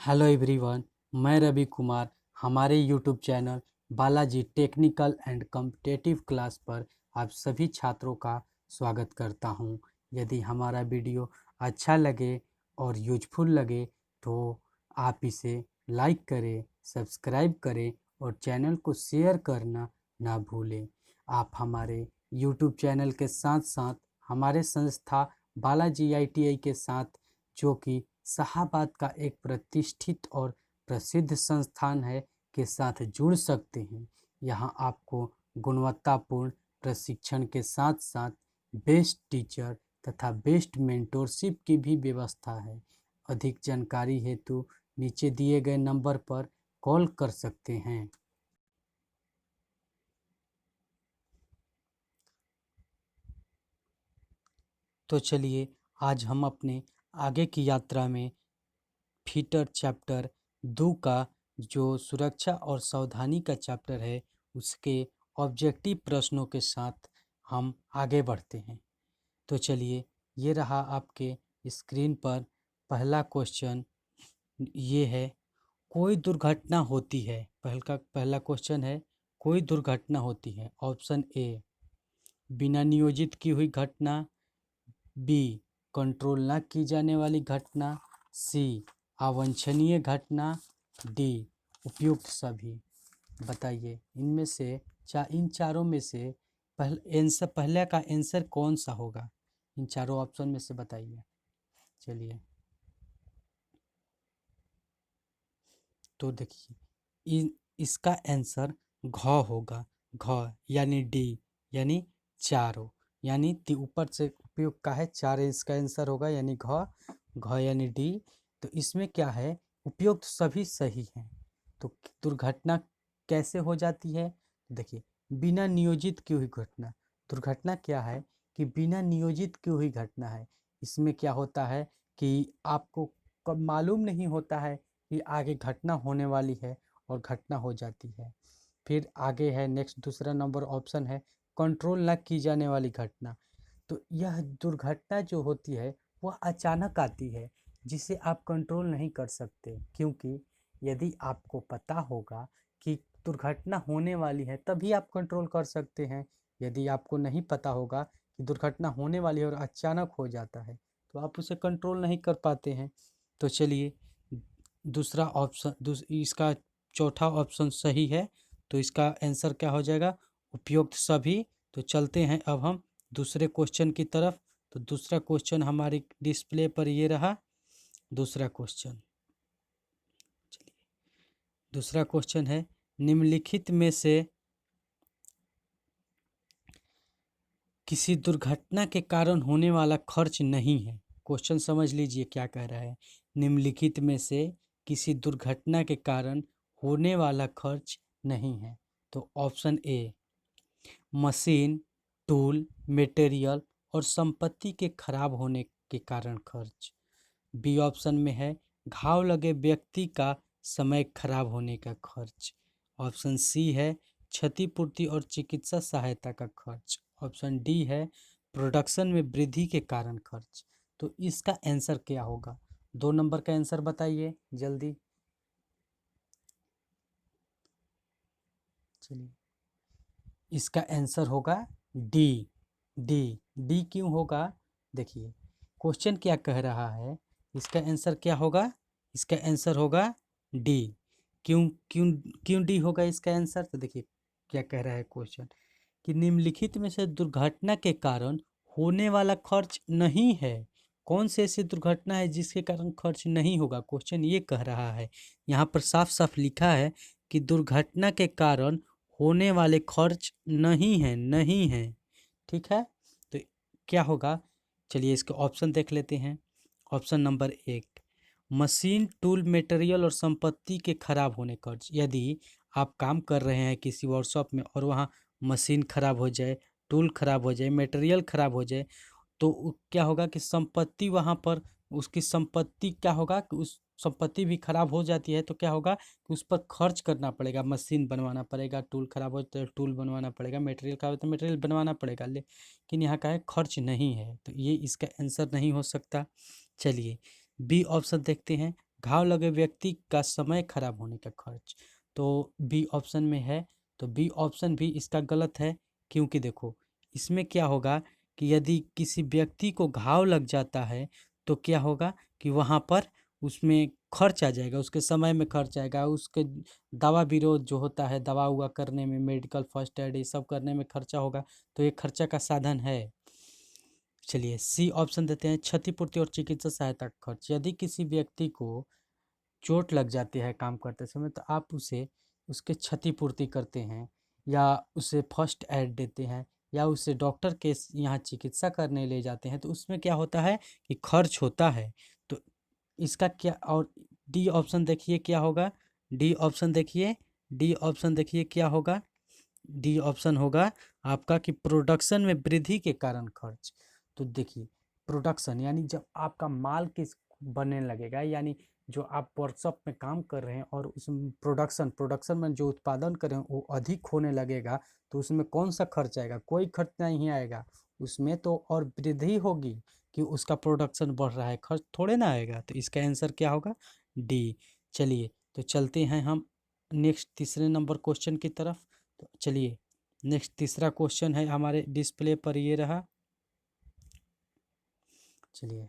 Hello everyone, मैं रवि कुमार हमारे YouTube channel Balaji technical and competitive class पर आप सभी छात्रों का स्वागत करता हूं। यदि हमारा वीडियो अच्छा लगे और यूजफुल लगे तो आप इसे लाइक करें, सब्सक्राइब करें और चैनल को शेयर करना ना भूलें। आप हमारे यूट्यूब चैनल के साथ साथ हमारे संस्था बालाजी आईटीआई के साथ, जो कि शाहाबाद का एक प्रतिष्ठित और प्रसिद्ध संस्थान है, के साथ जुड़ सकते हैं। यहाँ आपको गुणवत्तापूर्ण प्रशिक्षण के साथ साथ बेस्ट टीचर तथा बेस्ट मेंटोरशिप की भी व्यवस्था है। अधिक जानकारी हेतु नीचे दिए गए नंबर पर कॉल कर सकते हैं। तो चलिए आज हम अपने आगे की यात्रा में फीटर चैप्टर 2 का, जो सुरक्षा और सावधानी का चैप्टर है, उसके ऑब्जेक्टिव प्रश्नों के साथ हम आगे बढ़ते हैं। तो चलिए, ये रहा आपके स्क्रीन पर पहला क्वेश्चन। ये है, कोई दुर्घटना होती है। पहला क्वेश्चन है, कोई दुर्घटना होती है। ऑप्शन ए, बिना नियोजित की हुई घटना। बी, कंट्रोल न की जाने वाली घटना। सी, अवांछनीय घटना। डी, उपयुक्त सभी। बताइए इनमें से इन चारों में से पहले का आंसर कौन सा होगा? इन चारों ऑप्शन में से बताइए। चलिए, तो देखिए इसका आंसर घ होगा। घ यानी डी, यानी चारों। यानी ऊपर से उपयुक्त का है, चार इसका आंसर होगा, यानी घ। घ यानी डी। तो इसमें क्या है, उपयुक्त सभी सही हैं। तो दुर्घटना कैसे हो जाती है? देखिए, बिना नियोजित की हुई घटना। दुर्घटना क्या है कि बिना नियोजित की हुई घटना है। इसमें क्या होता है कि आपको कब मालूम नहीं होता है कि आगे घटना होने वाली है और घटना हो जाती है। फिर आगे है नेक्स्ट, दूसरा नंबर ऑप्शन है कंट्रोल न की जाने वाली घटना। तो यह दुर्घटना जो होती है वह अचानक आती है, जिसे आप कंट्रोल नहीं कर सकते। क्योंकि यदि आपको पता होगा कि दुर्घटना होने वाली है तभी आप कंट्रोल कर सकते हैं। यदि आपको नहीं पता होगा कि दुर्घटना होने वाली है और अचानक हो जाता है तो आप उसे कंट्रोल नहीं कर पाते हैं। तो चलिए, दूसरा ऑप्शन, इसका चौथा ऑप्शन सही है। तो इसका आंसर क्या हो जाएगा? उपयुक्त सभी। तो चलते हैं अब हम दूसरे क्वेश्चन की तरफ। तो दूसरा क्वेश्चन हमारी डिस्प्ले पर ये रहा। दूसरा क्वेश्चन, चलिए, दूसरा क्वेश्चन है, निम्नलिखित में से किसी दुर्घटना के कारण होने वाला खर्च नहीं है। क्वेश्चन समझ लीजिए क्या कह रहा है। निम्नलिखित में से किसी दुर्घटना के कारण होने वाला खर्च नहीं है। तो option A, machine, tool, material और संपत्ति के खराब होने के कारण खर्च। बी ऑप्शन में है, घाव लगे व्यक्ति का समय खराब होने का खर्च। ऑप्शन सी है, क्षतिपूर्ति और चिकित्सा सहायता का खर्च। ऑप्शन डी है, प्रोडक्शन में वृद्धि के कारण खर्च। तो इसका आंसर क्या होगा? 2 नंबर का आंसर बताइए जल्दी। चलिए, इसका आंसर होगा डी। डी। डी क्यों होगा? देखिए, क्वेश्चन क्या कह रहा है, इसका आंसर क्या होगा? इसका आंसर होगा डी। क्यों क्यों क्यों डी होगा इसका आंसर? तो देखिए क्या कह रहा है क्वेश्चन, कि निम्नलिखित में से दुर्घटना के कारण होने वाला खर्च नहीं है। कौन से ऐसी दुर्घटना है जिसके कारण खर्च नहीं होगा? क्वेश्चन ये कह रहा है। यहाँ पर साफ साफ लिखा है कि दुर्घटना के कारण होने वाले खर्च नहीं है, नहीं है। ठीक है, तो क्या होगा? चलिए इसके ऑप्शन देख लेते हैं। Option number 1, machine, tool, material और संपत्ति के खराब होने खर्च। यदि आप काम कर रहे हैं किसी वर्कशॉप में और वहाँ मशीन खराब हो जाए, टूल खराब हो जाए, मटेरियल खराब हो जाए, तो क्या होगा कि संपत्ति वहाँ पर, उसकी संपत्ति क्या होगा कि उस संपत्ति भी खराब हो जाती है तो क्या होगा कि उस पर खर्च करना पड़ेगा। मशीन बनवाना पड़ेगा, टूल खराब हो तो टूल बनवाना पड़ेगा, मटेरियल खराब हो तो मटेरियल बनवाना पड़ेगा। लेकिन यहाँ का है खर्च नहीं है, तो ये इसका आंसर नहीं हो सकता। चलिए बी ऑप्शन देखते हैं, घाव लगे व्यक्ति का समय खराब होने का खर्च। तो बी ऑप्शन में है, तो बी ऑप्शन भी इसका गलत है, क्योंकि देखो इसमें क्या होगा कि यदि किसी व्यक्ति को घाव लग जाता है तो क्या होगा कि वहाँ पर उसमें खर्च आ जाएगा, उसके समय में खर्च आएगा, उसके दवा विरोध जो होता है, दवा उवा करने में, मेडिकल फर्स्ट एड ये सब करने में खर्चा होगा, तो ये खर्चा का साधन है। चलिए सी ऑप्शन देते हैं, क्षतिपूर्ति और चिकित्सा सहायता का खर्च। यदि किसी व्यक्ति को चोट लग जाती है काम करते समय, तो आप उसे उसके क्षतिपूर्ति करते हैं, या उसे फर्स्ट एड देते हैं, या उसे डॉक्टर के यहाँ चिकित्सा करने ले जाते हैं, तो उसमें क्या होता है कि खर्च होता है। तो इसका क्या, और डी ऑप्शन देखिए क्या होगा, डी ऑप्शन देखिए, डी ऑप्शन देखिए क्या होगा, डी ऑप्शन होगा आपका कि प्रोडक्शन में वृद्धि के कारण खर्च। तो देखिए प्रोडक्शन यानी जब आपका माल किस बनने लगेगा, यानी जो आप वर्कशॉप में काम कर रहे हैं और उस प्रोडक्शन प्रोडक्शन में जो उत्पादन कर रहे हैं वो अधिक होने लगेगा, तो उसमें कौन सा खर्च आएगा, कोई खर्च नहीं आएगा उसमें, तो और वृद्धि होगी कि उसका प्रोडक्शन बढ़ रहा है, खर्च थोड़े ना आएगा। तो इसका आंसर क्या होगा, डी। चलिए तो चलते हैं हम नेक्स्ट तीसरे नंबर क्वेश्चन की तरफ। तो चलिए नेक्स्ट तीसरा क्वेश्चन है हमारे डिस्प्ले पर, ये रहा। चलिए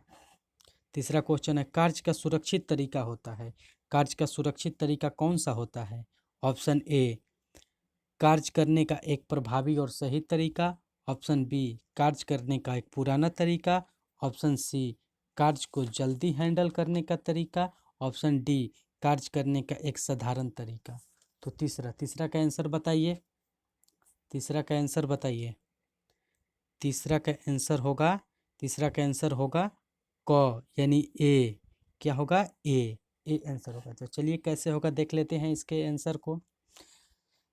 तीसरा क्वेश्चन है, कार्य का सुरक्षित तरीका होता है। कार्य का सुरक्षित तरीका कौन सा होता है? ऑप्शन ए, कार्य करने का एक प्रभावी और सही तरीका। ऑप्शन बी, कार्य करने का एक पुराना तरीका। ऑप्शन सी, कार्य को जल्दी हैंडल करने का तरीका। ऑप्शन डी, कार्य करने का एक साधारण तरीका। तो तीसरा तीसरा का आंसर बताइए, तीसरा का आंसर बताइए। तीसरा का आंसर होगा, तीसरा का आंसर होगा क, यानी ए। क्या होगा, ए आंसर होगा। तो चलिए कैसे होगा देख लेते हैं इसके आंसर को।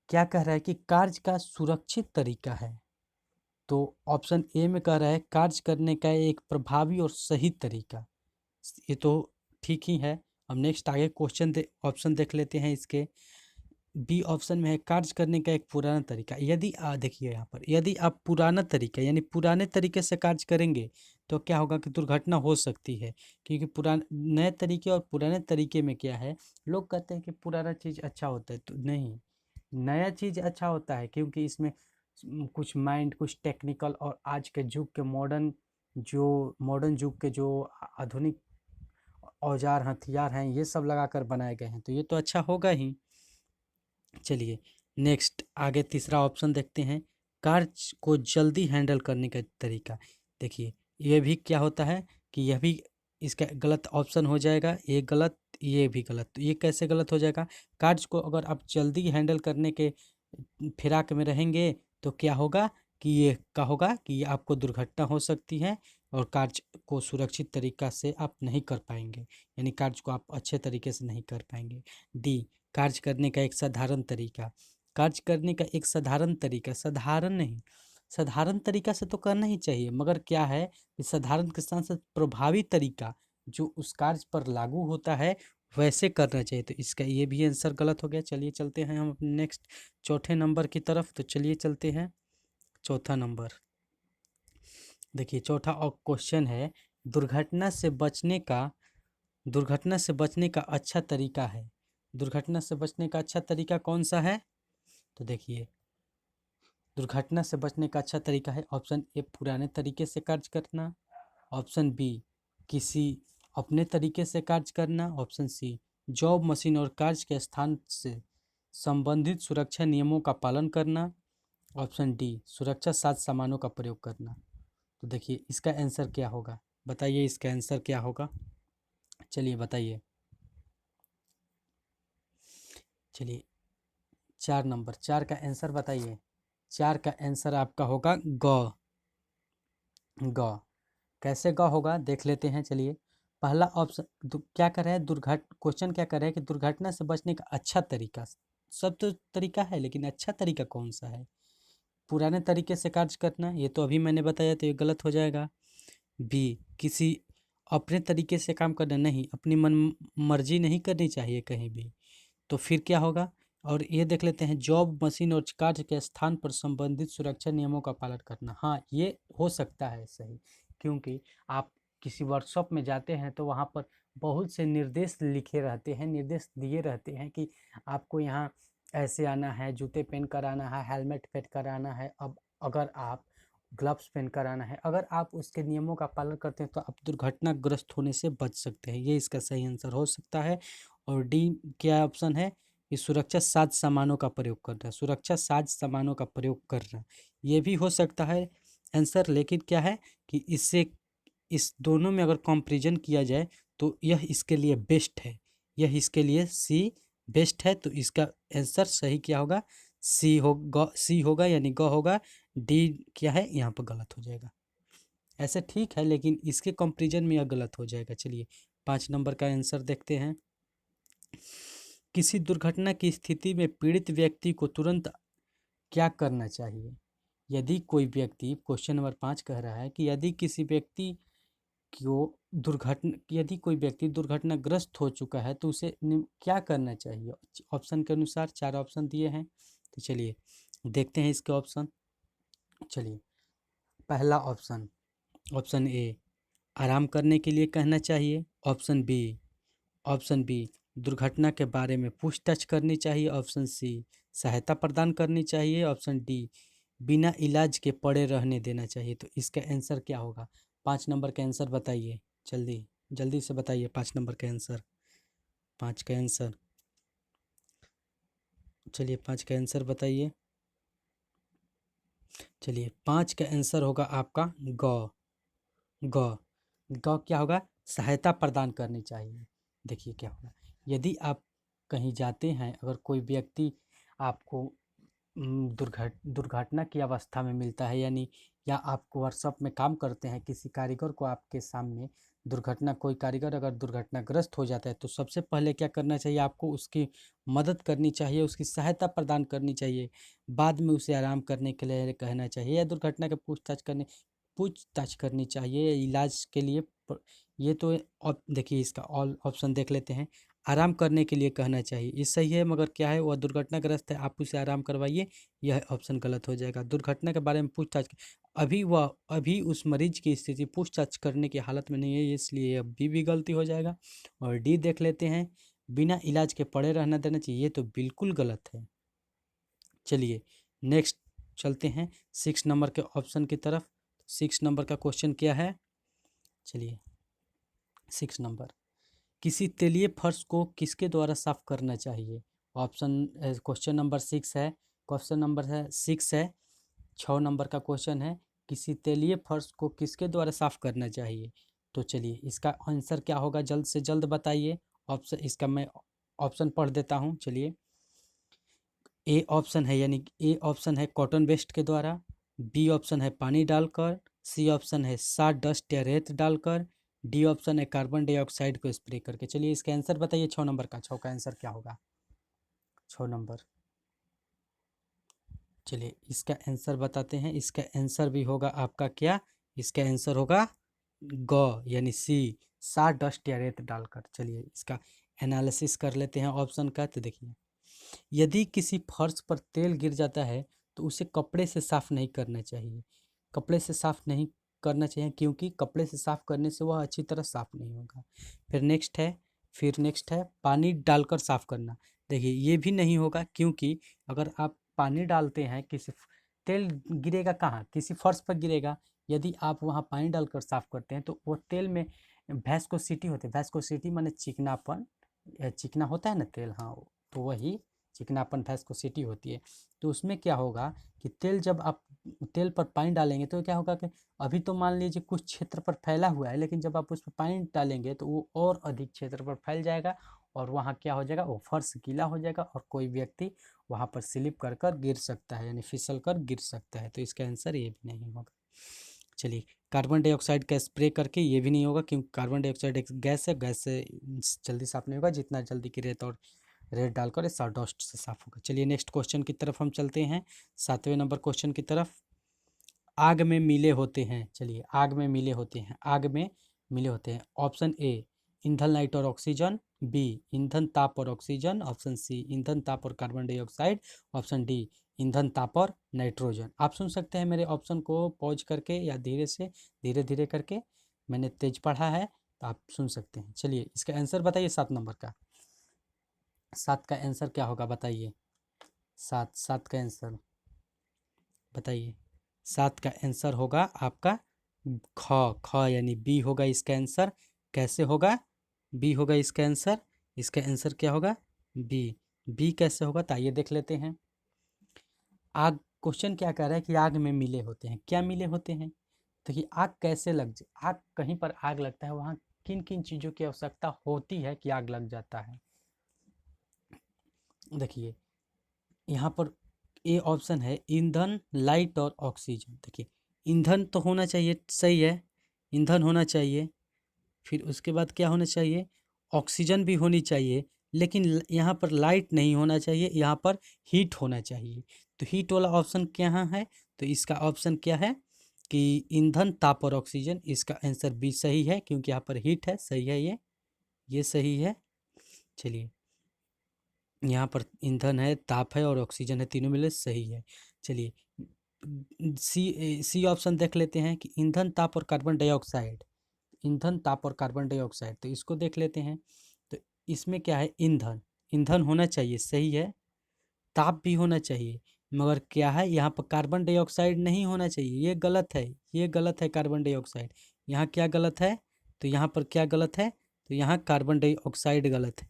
क्या कह रहा है कि कार्य का सुरक्षित तरीका है, तो ऑप्शन ए में कह रहा है कार्य करने का एक प्रभावी और सही तरीका। ये तो ठीक ही है। अब नेक्स्ट आगे क्वेश्चन ऑप्शन देख लेते हैं इसके। बी ऑप्शन में है कार्य करने का एक पुराना तरीका। यदि देखिए यहाँ पर, यदि आप पुराना तरीका यानी पुराने तरीके से कार्य करेंगे तो क्या होगा कि दुर्घटना हो सकती है, क्योंकि पुराने नए तरीके और पुराने तरीके में क्या है, लोग कहते हैं कि पुराना चीज़ अच्छा होता है, तो नहीं, नया चीज़ अच्छा होता है, क्योंकि इसमें कुछ माइंड, कुछ टेक्निकल और आज के युग के मॉडर्न युग के जो आधुनिक औजार हथियार हैं ये सब लगाकर बनाए गए हैं, तो ये तो अच्छा होगा ही। चलिए नेक्स्ट आगे तीसरा ऑप्शन देखते हैं, कार्य को जल्दी हैंडल करने का तरीका। देखिए ये भी क्या होता है कि यह भी इसका गलत ऑप्शन हो जाएगा, ये गलत, ये भी गलत। तो ये कैसे गलत हो जाएगा, कार्य को अगर आप जल्दी हैंडल करने के फिराक में रहेंगे तो क्या होगा कि ये क्या होगा कि ये आपको दुर्घटना हो सकती है, और कार्य को सुरक्षित तरीका से आप नहीं कर पाएंगे, यानी कार्य को आप अच्छे तरीके से नहीं कर पाएंगे। डी, कार्य करने का एक साधारण तरीका। कार्य करने का एक साधारण तरीका, साधारण नहीं, साधारण तरीका से तो करना ही चाहिए, मगर क्या है कि साधारण के साथ साथ प्रभावी तरीका जो उस कार्य पर लागू होता है वैसे करना चाहिए। तो इसका ये भी आंसर गलत हो गया। चलिए चलते हैं हम अपने नेक्स्ट चौथे नंबर की तरफ। तो चलिए चलते हैं चौथा नंबर। देखिए चौथा और क्वेश्चन है, दुर्घटना से बचने का, दुर्घटना से बचने का अच्छा तरीका है। दुर्घटना से बचने का अच्छा तरीका कौन सा है? तो देखिए दुर्घटना से बचने का अच्छा तरीका है ऑप्शन ए, पुराने तरीके से कार्य करना। ऑप्शन बी, किसी अपने तरीके से कार्य करना। ऑप्शन सी, जॉब मशीन और कार्य के स्थान से संबंधित सुरक्षा नियमों का पालन करना। ऑप्शन डी, सुरक्षा साज सामानों का प्रयोग करना। तो देखिए इसका आंसर क्या होगा, बताइए इसका आंसर क्या होगा, चलिए बताइए। चलिए चार नंबर, चार का आंसर बताइए। चार का आंसर आपका होगा ग। ग कैसे ग होगा देख लेते हैं। चलिए पहला ऑप्शन क्या कर रहा है, क्वेश्चन क्या कर रहा है कि दुर्घटना से बचने का अच्छा तरीका। सब तो तरीका है लेकिन अच्छा तरीका कौन सा है? पुराने तरीके से कार्य करना, ये तो अभी मैंने बताया, तो ये गलत हो जाएगा। बी, किसी अपने तरीके से काम करना, नहीं, अपनी मन मर्जी नहीं करनी चाहिए कहीं भी, तो फिर क्या होगा? और ये देख लेते हैं, जॉब मशीन और कार्य के स्थान पर संबंधित सुरक्षा नियमों का पालन करना। हाँ ये हो सकता है सही, क्योंकि आप किसी वर्कशॉप में जाते हैं तो वहाँ पर बहुत से निर्देश लिखे रहते हैं, निर्देश दिए रहते हैं कि आपको यहाँ ऐसे आना है, जूते पहन कर आना है, हेलमेट पहन कर आना है। अब अगर आप ग्लव्स पहन कर आना है, अगर आप उसके नियमों का पालन करते हैं तो आप दुर्घटनाग्रस्त होने से बच सकते हैं। ये इसका सही आंसर हो सकता है। और डी क्या ऑप्शन है कि सुरक्षा साज सामानों का प्रयोग करना, सुरक्षा साज सामानों का प्रयोग करना, ये भी हो सकता है आंसर। लेकिन क्या है कि इससे इस दोनों में अगर कंपैरिजन किया जाए तो यह इसके लिए बेस्ट है, यह इसके लिए सी बेस्ट है। तो इसका आंसर सही क्या होगा, सी होगा, सी होगा यानी ग होगा। डी क्या है यहाँ पर गलत हो जाएगा। ऐसे ठीक है लेकिन इसके कंपैरिजन में यह गलत हो जाएगा। चलिए 5 नंबर का आंसर देखते हैं। किसी दुर्घटना की स्थिति में पीड़ित व्यक्ति को तुरंत क्या करना चाहिए? यदि कोई व्यक्ति, क्वेश्चन नंबर 5 कह रहा है कि यदि किसी व्यक्ति को यदि कोई व्यक्ति दुर्घटनाग्रस्त हो चुका है तो उसे क्या करना चाहिए? ऑप्शन के अनुसार 4 ऑप्शन दिए हैं, तो चलिए देखते हैं इसके ऑप्शन। चलिए पहला ऑप्शन, ऑप्शन ए आराम करने के लिए कहना चाहिए। ऑप्शन बी दुर्घटना के बारे में पूछताछ करनी चाहिए। ऑप्शन सी सहायता प्रदान करनी चाहिए। ऑप्शन डी बिना इलाज के पड़े रहने देना चाहिए। तो इसका आंसर क्या होगा? 5 नंबर का आंसर बताइए, जल्दी जल्दी से बताइए 5 नंबर का आंसर। 5 का आंसर, चलिए 5 का आंसर बताइए। चलिए 5 का आंसर होगा आपका ग। ग ग क्या होगा? सहायता प्रदान करनी चाहिए। देखिए क्या होगा, यदि आप कहीं जाते हैं, अगर कोई व्यक्ति आपको दुर्घटना की अवस्था में मिलता है, यानी या आप वर्कशॉप में काम करते हैं, किसी कारीगर को आपके सामने कोई कारीगर अगर दुर्घटनाग्रस्त हो जाता है तो सबसे पहले क्या करना चाहिए? आपको उसकी मदद करनी चाहिए, उसकी सहायता प्रदान करनी चाहिए। बाद में उसे आराम करने के लिए कहना चाहिए या दुर्घटना के पूछताछ करनी चाहिए इलाज के लिए। ये तो देखिए इसका ऑल ऑप्शन देख लेते हैं। आराम करने के लिए कहना चाहिए, ये सही है, मगर क्या है वह दुर्घटनाग्रस्त है, आप उसे आराम करवाइए, यह ऑप्शन गलत हो जाएगा। दुर्घटना के बारे में पूछताछ, अभी उस मरीज की स्थिति पूछताछ करने की हालत में नहीं है, इसलिए अभी भी गलती हो जाएगा। और डी देख लेते हैं, बिना इलाज के पड़े रहना देना चाहिए, ये तो बिल्कुल गलत है। चलिए नेक्स्ट चलते हैं 6 नंबर के ऑप्शन की तरफ। 6 नंबर का क्वेश्चन क्या है? चलिए 6 नंबर, किसी तेलीय फर्श को किसके द्वारा साफ करना चाहिए? ऑप्शन क्वेश्चन नंबर 6 है, क्वेश्चन नंबर है 6 है, 6 नंबर का क्वेश्चन है, किसी तेलीय फर्श को किसके द्वारा साफ करना चाहिए? तो चलिए इसका आंसर क्या होगा, जल्द से जल्द बताइए। ऑप्शन इसका मैं ऑप्शन पढ़ देता हूँ। चलिए ए ऑप्शन है, यानी ए ऑप्शन है कॉटन वेस्ट के द्वारा, बी ऑप्शन है पानी डालकर, सी ऑप्शन है सात डस्ट या रेत डालकर, डी ऑप्शन है कार्बन डाइऑक्साइड को स्प्रे करके। चलिए इसका आंसर बताइए। 6 नंबर का, 6 का आंसर क्या होगा? 6 नंबर, चलिए इसका आंसर बताते हैं। इसका आंसर भी होगा आपका क्या? इसका आंसर होगा ग यानी सी, सात डस्ट या रेत डालकर। चलिए इसका एनालिसिस कर लेते हैं ऑप्शन का। तो देखिए, यदि किसी फर्श पर तेल गिर जाता है तो उसे कपड़े से साफ नहीं करना चाहिए। कपड़े से साफ नहीं करना चाहिए क्योंकि कपड़े से साफ करने से वह अच्छी तरह साफ नहीं होगा। फिर नेक्स्ट है पानी डालकर साफ करना। देखिए ये भी नहीं होगा, क्योंकि अगर आप पानी डालते हैं तेल गिरेगा कहाँ? किसी फर्श पर गिरेगा। यदि आप वहाँ पानी डालकर साफ करते हैं तो वो तेल में वैस्कोसिटी होती है। वैस्कोसिटी माने चिकनापन, चिकना होता है ना तेल, हाँ, तो वही चिकनापन वैस्कोसिटी होती है। तो उसमें क्या होगा कि जब आप तेल पर पानी डालेंगे तो क्या होगा कि अभी तो मान लीजिए कुछ क्षेत्र पर फैला हुआ है, लेकिन जब आप उस पर पानी डालेंगे तो वो और अधिक क्षेत्र पर फैल जाएगा और वहाँ क्या हो जाएगा, वो फर्श गीला हो जाएगा और कोई व्यक्ति वहाँ पर स्लिप कर कर गिर सकता है, यानी फिसल कर गिर सकता है। तो इसका आंसर ये भी नहीं होगा। चलिए कार्बन डाइऑक्साइड का स्प्रे करके, ये भी नहीं होगा क्योंकि कार्बन डाइऑक्साइड एक गैस है, गैस से जल्दी साफ नहीं होगा जितना जल्दी की रेत और रेत डालकर सॉडस्ट से साफ होगा। चलिए नेक्स्ट क्वेश्चन की तरफ हम चलते हैं, 7वें नंबर क्वेश्चन की तरफ। आग में मिले होते हैं, चलिए आग में मिले होते हैं, आग में मिले होते हैं। ऑप्शन ए ईंधन लाइट और ऑक्सीजन, बी ईंधन ताप और ऑक्सीजन, ऑप्शन सी ईंधन ताप और कार्बन डाइऑक्साइड, ऑप्शन डी ईंधन ताप और नाइट्रोजन। आप सुन सकते हैं मेरे ऑप्शन को पॉज करके या धीरे धीरे करके, मैंने तेज पढ़ा है तो आप सुन सकते हैं। चलिए इसका आंसर बताइए 7 नंबर का। 7 का आंसर क्या होगा बताइए। 7 का आंसर बताइए। 7 का आंसर होगा आपका ख यानी बी होगा इसका आंसर। कैसे होगा? बी होगा इसका आंसर। इसका आंसर क्या होगा? बी। बी कैसे होगा तो आइए देख लेते हैं। आग, क्वेश्चन क्या कह रहा है कि आग में मिले होते हैं। क्या मिले होते हैं? तो ये आग कैसे लग जाए, आग कहीं पर आग लगता है वहाँ किन किन चीज़ों की आवश्यकता होती है कि आग लग जाता है। देखिए यहाँ पर ए ऑप्शन है ईंधन, लाइट और ऑक्सीजन। देखिए ईंधन तो होना चाहिए, सही है, ईंधन होना चाहिए। फिर उसके बाद क्या होना चाहिए? ऑक्सीजन भी होनी चाहिए। लेकिन यहाँ पर लाइट नहीं होना चाहिए, यहाँ पर हीट होना चाहिए। तो हीट वाला ऑप्शन क्या है? तो इसका ऑप्शन क्या है कि ईंधन, ताप और ऑक्सीजन। इसका आंसर बी सही है, क्योंकि यहाँ पर हीट है। सही है ये सही है। चलिए यहाँ पर ईंधन है, ताप है और ऑक्सीजन है, तीनों मिले सही है। चलिए सी ऑप्शन देख लेते हैं कि ईंधन, ताप और कार्बन डाइऑक्साइड। ईंधन, ताप और कार्बन डाइऑक्साइड, तो इसको देख लेते हैं। तो इसमें क्या है? ईंधन। ईंधन होना चाहिए, सही है। ताप भी होना चाहिए, मगर क्या है यहाँ पर कार्बन डाइऑक्साइड नहीं होना चाहिए, ये गलत है। ये गलत है कार्बन डाइऑक्साइड। यहाँ क्या गलत है? तो यहाँ पर क्या गलत है? तो यहाँ कार्बन डाइऑक्साइड गलत है।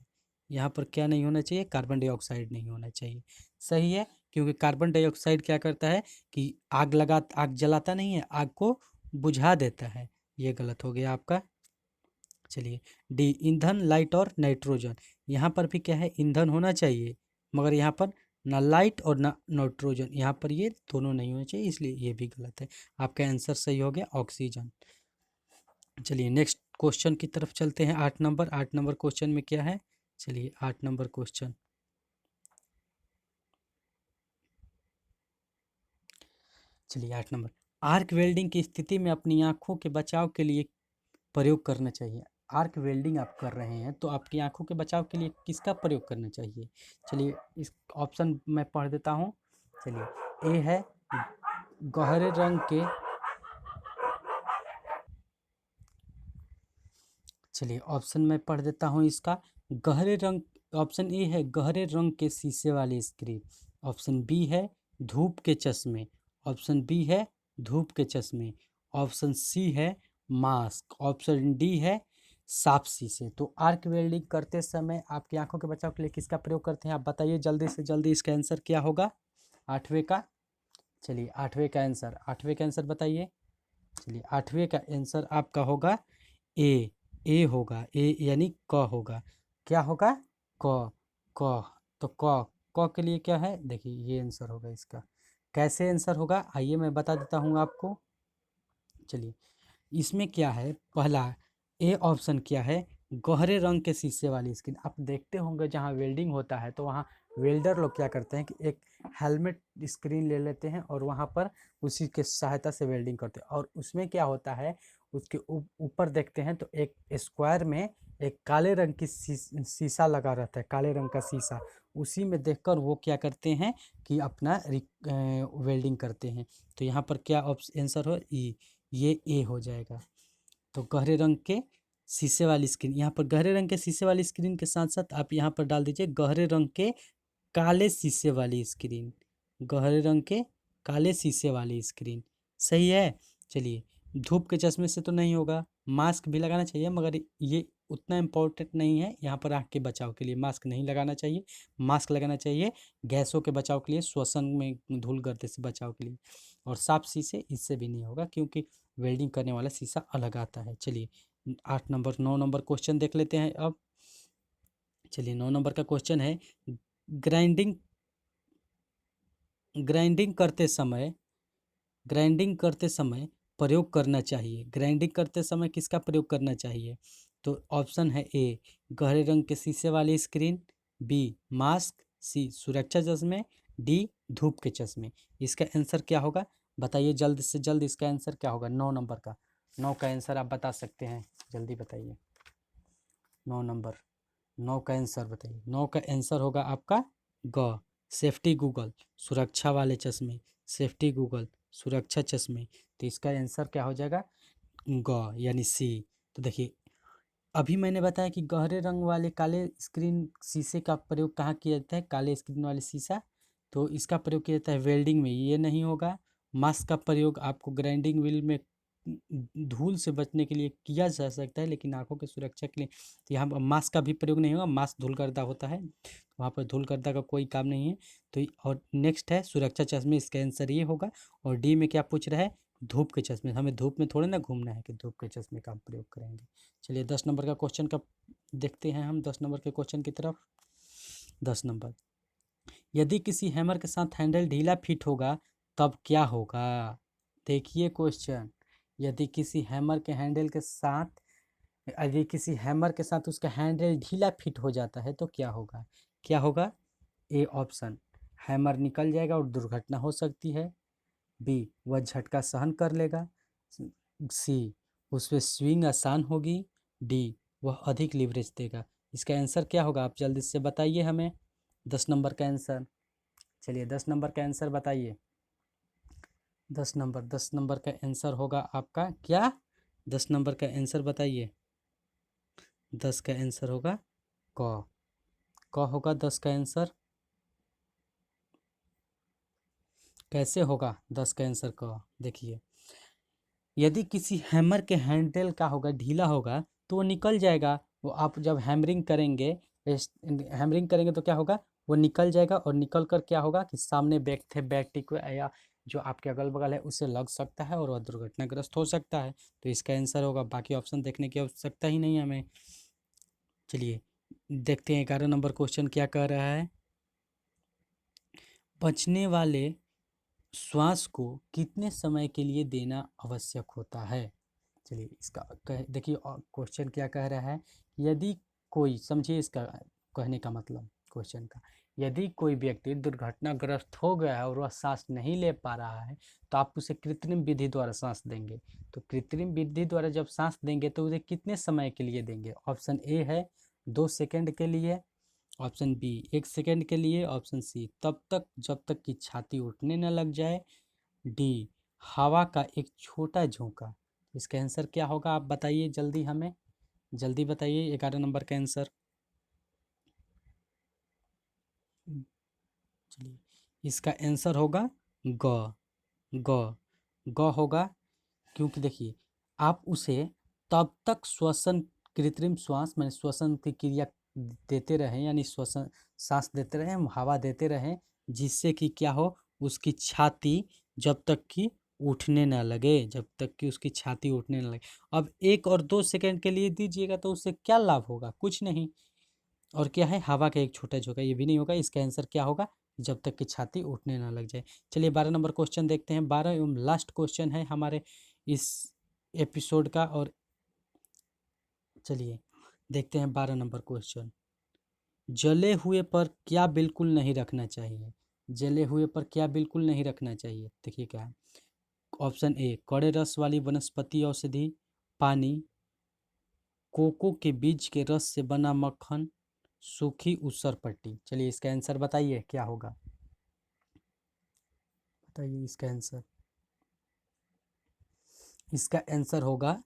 यहाँ पर क्या नहीं होना चाहिए? कार्बन डाइऑक्साइड नहीं होना चाहिए। सही है, क्योंकि कार्बन डाइऑक्साइड क्या करता है कि आग जलाता नहीं है, आग को बुझा देता है। ये गलत हो गया आपका। चलिए डी ईंधन, लाइट और नाइट्रोजन। यहाँ पर भी क्या है? ईंधन होना चाहिए, मगर यहाँ पर ना लाइट और ना नाइट्रोजन, यहाँ पर ये दोनों नहीं होने चाहिए, इसलिए ये भी गलत है। आपका आंसर सही हो गया ऑक्सीजन। चलिए नेक्स्ट क्वेश्चन की तरफ चलते हैं। 8 नंबर। 8 नंबर क्वेश्चन में क्या है? चलिए 8 नंबर क्वेश्चन। चलिए 8 नंबर। आर्क वेल्डिंग की स्थिति में अपनी आंखों के बचाव के लिए प्रयोग करना चाहिए। आर्क वेल्डिंग आप कर रहे हैं तो आपकी आंखों के बचाव के लिए किसका प्रयोग करना चाहिए? चलिए इस ऑप्शन मैं पढ़ देता हूँ। चलिए ए है गहरे रंग के। चलिए ऑप्शन मैं पढ़ देता हूँ इसका। गहरे रंग, ऑप्शन ए है गहरे रंग के शीशे वाली स्क्रीन। ऑप्शन बी है धूप के चश्मे। ऑप्शन बी है धूप के चश्मे। ऑप्शन सी है मास्क। ऑप्शन डी है साफ शीशे। तो आर्क वेल्डिंग करते समय आपकी आंखों के बचाव के लिए किसका प्रयोग करते हैं? आप बताइए जल्दी से जल्दी, इसका आंसर क्या होगा 8वें का? चलिए 8वें का आंसर बताइए। चलिए 8वें का आंसर आपका होगा ए। ए होगा, ए यानी क होगा। क्या होगा? क। क। तो क के लिए क्या है? देखिए ये आंसर होगा इसका। कैसे आंसर होगा आइए मैं बता देता हूँ आपको। चलिए इसमें क्या है? पहला ए ऑप्शन क्या है? गहरे रंग के शीशे वाली स्क्रीन। आप देखते होंगे जहाँ वेल्डिंग होता है तो वहाँ वेल्डर लोग क्या करते हैं कि एक हेलमेट स्क्रीन ले लेते हैं और वहाँ पर उसी के सहायता से वेल्डिंग करते हैं। और उसमें क्या होता है, उसके ऊपर देखते हैं तो एक स्क्वायर में एक काले रंग की शीशा लगा रहता है, काले रंग का शीशा। उसी में देखकर वो क्या करते हैं कि अपना वेल्डिंग करते हैं। तो यहाँ पर क्या आंसर हो? ई। ये ए हो जाएगा। तो गहरे रंग के शीशे वाली स्क्रीन, यहाँ पर गहरे रंग के शीशे वाली स्क्रीन के साथ साथ आप यहाँ पर डाल दीजिए गहरे रंग के काले शीशे वाली स्क्रीन। गहरे रंग के काले शीशे वाली स्क्रीन सही है। चलिए धूप के चश्मे से तो नहीं होगा, मास्क भी लगाना चाहिए, मगर ये उतना इम्पोर्टेंट नहीं है। यहाँ पर आँख के बचाव के लिए मास्क नहीं लगाना चाहिए। मास्क लगाना चाहिए गैसों के बचाव के लिए, श्वसन में धूल गर्दे से बचाव के लिए। और साफ शीशे इससे भी नहीं होगा, क्योंकि वेल्डिंग करने वाला शीशा अलग आता है। चलिए 8 नंबर 9 नंबर क्वेश्चन देख लेते हैं अब। चलिए 9 नंबर का क्वेश्चन है ग्राइंडिंग ग्राइंडिंग करते समय ग्राइंडिंग करते समय प्रयोग करना चाहिए। ग्राइंडिंग करते समय किसका प्रयोग करना चाहिए? तो ऑप्शन है ए गहरे रंग के शीशे वाली स्क्रीन, बी मास्क, सी सुरक्षा चश्मे, डी धूप के चश्मे। इसका आंसर क्या होगा बताइए जल्द से जल्द। इसका आंसर क्या होगा 9 नंबर का? 9 का आंसर आप बता सकते हैं, जल्दी बताइए। 9 नंबर, 9 का आंसर बताइए। 9 का आंसर होगा आपका ग सेफ्टी गूगल, सुरक्षा वाले चश्मे। सेफ्टी गूगल, सुरक्षा चश्मे। तो इसका आंसर क्या हो जाएगा? ग यानी सी। तो देखिए अभी मैंने बताया कि गहरे रंग वाले काले स्क्रीन शीशे का प्रयोग कहाँ किया जाता है, काले स्क्रीन वाले शीशा, तो इसका प्रयोग किया जाता है वेल्डिंग में, ये नहीं होगा। मास्क का प्रयोग आपको ग्राइंडिंग व्हील में धूल से बचने के लिए किया जा सकता है, लेकिन आंखों की सुरक्षा के लिए तो यहाँ पर मास्क का भी प्रयोग नहीं होगा, मास्क धूलकर्दा होता है, वहाँ पर धूलकर्दा का कोई काम नहीं है। तो और नेक्स्ट है सुरक्षा चश्मे, इसका आंसर ये होगा। और डी में क्या पूछ रहा है, धूप के चश्मे, हमें धूप में थोड़े ना घूमना है कि धूप के चश्मे का हम प्रयोग करेंगे। चलिए 10 नंबर का क्वेश्चन का देखते हैं हम 10 नंबर के क्वेश्चन की तरफ। 10 नंबर, यदि किसी हैमर के साथ हैंडल ढीला फिट होगा तब क्या होगा। देखिए क्वेश्चन, यदि किसी हैमर के हैंडल के साथ यदि किसी हैमर के साथ उसका हैंडल ढीला फिट हो जाता है तो क्या होगा। क्या होगा, ए ऑप्शन, हैमर निकल जाएगा और दुर्घटना हो सकती है। बी, वह झटका सहन कर लेगा। सी, उसमें स्विंग आसान होगी। डी, वह अधिक लीवरेज देगा। इसका आंसर क्या होगा, आप जल्दी से बताइए हमें 10 नंबर का आंसर। चलिए 10 नंबर का आंसर बताइए। 10 नंबर का आंसर होगा आपका क्या, 10 नंबर का आंसर बताइए। 10 का आंसर होगा क। क होगा 10 का आंसर। कैसे होगा 10 का आंसर क, देखिए, यदि किसी हैमर के हैंडल का होगा ढीला होगा तो वो निकल जाएगा। वो आप जब हैमरिंग करेंगे तो क्या होगा, वो निकल जाएगा, और निकल कर क्या होगा कि सामने व्यक्ति को या जो आपके अगल बगल है उसे लग सकता है और वह दुर्घटनाग्रस्त हो सकता है। तो इसका आंसर होगा, बाकी ऑप्शन देखने की आवश्यकता ही नहीं है हमें। चलिए देखते हैं 11 नंबर क्वेश्चन क्या कह रहा है। बचने वाले श्वास को कितने समय के लिए देना आवश्यक होता है। चलिए इसका देखिए क्वेश्चन क्या कह रहा है, यदि कोई, समझिए इसका कहने का मतलब क्वेश्चन का, यदि कोई व्यक्ति दुर्घटनाग्रस्त हो गया है और वह सांस नहीं ले पा रहा है तो आप उसे कृत्रिम विधि द्वारा सांस देंगे। तो कृत्रिम विधि द्वारा जब सांस देंगे तो उसे कितने समय के लिए देंगे। ऑप्शन ए है 2 सेकंड के लिए, ऑप्शन बी 1 सेकंड के लिए, ऑप्शन सी तब तक जब तक कि छाती उठने न लग जाए, डी हवा का एक छोटा झोंका। इसका आंसर क्या होगा आप बताइए जल्दी, हमें जल्दी बताइए 11 नंबर का आंसर। चलिए इसका आंसर होगा ग। ग ग होगा, क्योंकि देखिए आप उसे तब तक श्वसन, कृत्रिम श्वास मैंने श्वसन की क्रिया देते रहें, यानी श्वसन सांस देते रहें, हवा देते रहें, जिससे कि क्या हो, उसकी छाती जब तक कि उठने ना लगे, जब तक कि उसकी छाती उठने ना लगे। अब 1 और 2 सेकंड के लिए दीजिएगा तो उससे क्या लाभ होगा, कुछ नहीं। और क्या है, हवा का एक छोटा झोंका, ये भी नहीं होगा। इसका आंसर क्या होगा, जब तक कि छाती उठने ना लग जाए। चलिए 12 नंबर क्वेश्चन देखते हैं, 12 एवं लास्ट क्वेश्चन है हमारे इस एपिसोड का। और चलिए देखते हैं 12 नंबर क्वेश्चन, जले हुए पर क्या बिल्कुल नहीं रखना चाहिए। जले हुए पर क्या बिल्कुल नहीं रखना चाहिए, देखिए क्या है। ऑप्शन ए, कड़े रस वाली वनस्पति औषधि, पानी, कोको के बीज के रस से बना मक्खन, सूखी ऊसर पट्टी। चलिए इसका आंसर बताइए क्या होगा, बताइए इसका आंसर। इसका आंसर होगा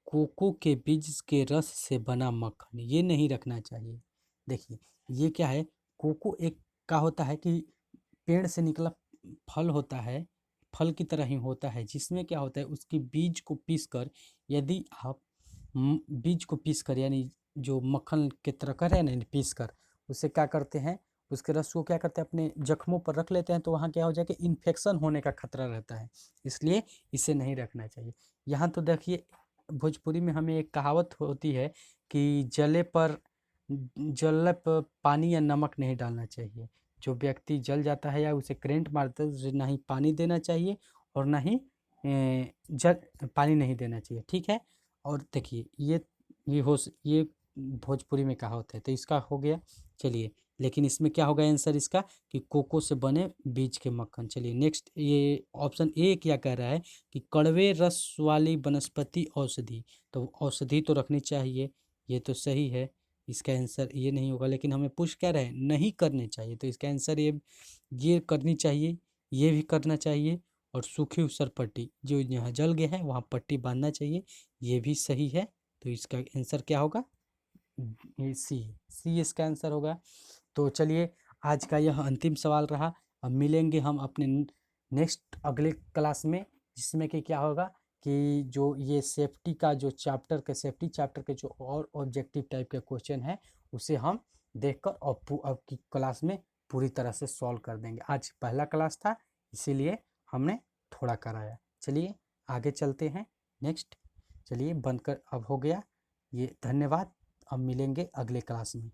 कोको के बीज के रस से बना मक्खन, ये नहीं रखना चाहिए। देखिए ये क्या है, कोको एक का होता है कि पेड़ से निकला फल होता है, फल की तरह ही होता है, जिसमें क्या होता है, उसकी बीज को पीसकर, यदि आप बीज को पीसकर, यानी जो मक्खन की तरह कर रहे हैं ना, पीसकर उसे क्या करते हैं, उसके रस को क्या करते हैं अपने जख्मों पर रख लेते हैं, तो वहाँ क्या हो जाएगा, इन्फेक्शन होने का खतरा रहता है, इसलिए इसे नहीं रखना चाहिए। यहाँ तो देखिए भोजपुरी में हमें एक कहावत होती है कि जलने पर पानी या नमक नहीं डालना चाहिए। जो व्यक्ति जल जाता है या उसे करेंट मारता है उसे ना ही पानी देना चाहिए और ना ही जल पानी नहीं देना चाहिए, ठीक है। और देखिए ये भोजपुरी में कहावत है, तो इसका हो गया। चलिए लेकिन इसमें क्या होगा आंसर इसका, कि कोको से बने बीज के मक्खन। चलिए नेक्स्ट, ये ऑप्शन ए क्या कह रहा है कि कड़वे रस वाली वनस्पति औषधि, तो औषधि तो रखनी चाहिए, ये तो सही है। इसका आंसर ये नहीं होगा, लेकिन हमें पूछ क्या रहे, नहीं करने चाहिए, तो इसका आंसर ये करनी चाहिए, ये भी करना चाहिए। और सूखी ऊसर पट्टी, जो यहाँ जल गया है वहाँ पट्टी बांधना चाहिए, ये भी सही है। तो इसका आंसर क्या होगा, सी इसका आंसर होगा। तो चलिए आज का यह अंतिम सवाल रहा। अब मिलेंगे हम अपने नेक्स्ट अगले क्लास में, जिसमें कि क्या होगा कि जो ये सेफ्टी का जो सेफ्टी चैप्टर के जो और ऑब्जेक्टिव टाइप के क्वेश्चन है उसे हम देखकर अब की क्लास में पूरी तरह से सॉल्व कर देंगे। आज पहला क्लास था इसीलिए हमने थोड़ा कराया। चलिए आगे चलते हैं नेक्स्ट। चलिए बंद कर, अब हो गया ये, धन्यवाद। अब मिलेंगे अगले क्लास में।